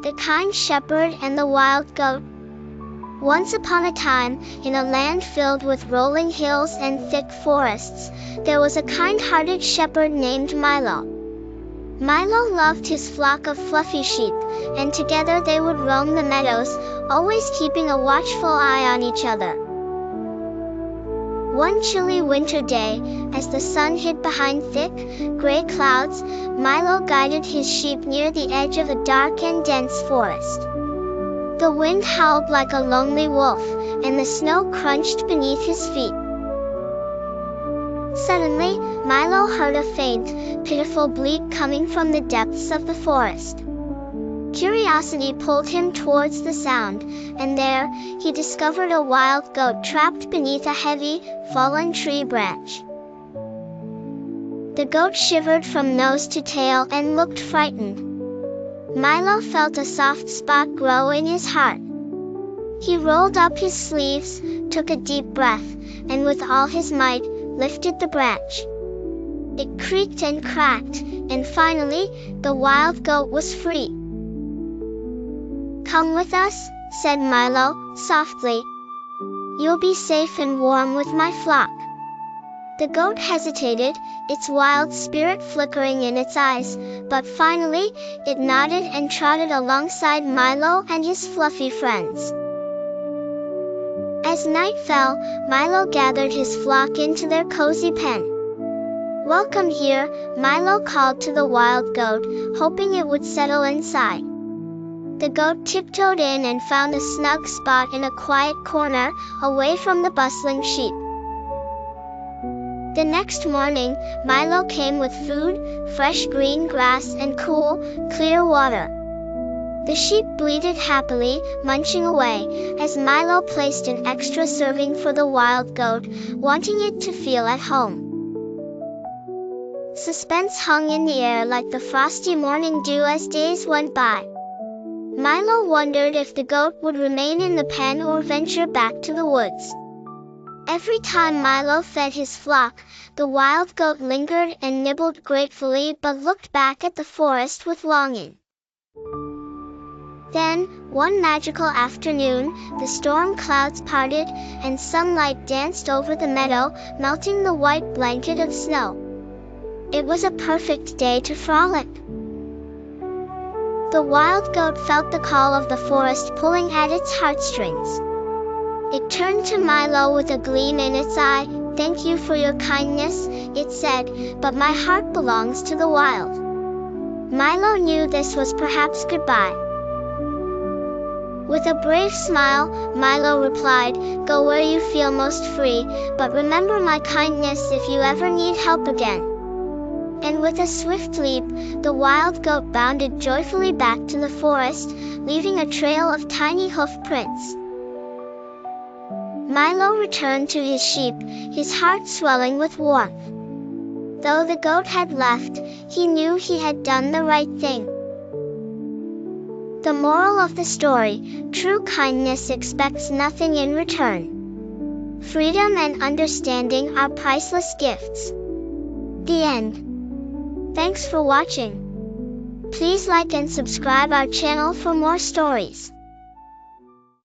The Kind Shepherd and the Wild Goat. Once upon a time, in a land filled with rolling hills and thick forests, there was a kind-hearted shepherd named Milo. Milo loved his flock of fluffy sheep, and together they would roam the meadows, always keeping a watchful eye on each other. One chilly winter day, as the sun hid behind thick, gray clouds, Milo guided his sheep near the edge of a dark and dense forest. The wind howled like a lonely wolf, and the snow crunched beneath his feet. Suddenly, Milo heard a faint, pitiful bleat coming from the depths of the forest. Curiosity pulled him towards the sound, and there, he discovered a wild goat trapped beneath a heavy, fallen tree branch. The goat shivered from nose to tail and looked frightened. Milo felt a soft spot grow in his heart. He rolled up his sleeves, took a deep breath, and with all his might, lifted the branch. It creaked and cracked, and finally, the wild goat was free. "Come with us," said Milo, softly. "You'll be safe and warm with my flock." The goat hesitated, its wild spirit flickering in its eyes, but finally, it nodded and trotted alongside Milo and his fluffy friends. As night fell, Milo gathered his flock into their cozy pen. "Welcome here," Milo called to the wild goat, hoping it would settle inside. The goat tiptoed in and found a snug spot in a quiet corner, away from the bustling sheep. The next morning, Milo came with food, fresh green grass and cool, clear water. The sheep bleated happily, munching away, as Milo placed an extra serving for the wild goat, wanting it to feel at home. Suspense hung in the air like the frosty morning dew as days went by. Milo wondered if the goat would remain in the pen or venture back to the woods. Every time Milo fed his flock, the wild goat lingered and nibbled gratefully but looked back at the forest with longing. Then, one magical afternoon, the storm clouds parted, and sunlight danced over the meadow, melting the white blanket of snow. It was a perfect day to frolic. The wild goat felt the call of the forest pulling at its heartstrings. It turned to Milo with a gleam in its eye. "Thank you for your kindness," it said, "but my heart belongs to the wild." Milo knew this was perhaps goodbye. With a brave smile, Milo replied, "Go where you feel most free, but remember my kindness if you ever need help again." And with a swift leap, the wild goat bounded joyfully back to the forest, leaving a trail of tiny hoof prints. Milo returned to his sheep, his heart swelling with warmth. Though the goat had left, he knew he had done the right thing. The moral of the story: true kindness expects nothing in return. Freedom and understanding are priceless gifts. The end. Thanks for watching. Please like and subscribe our channel for more stories.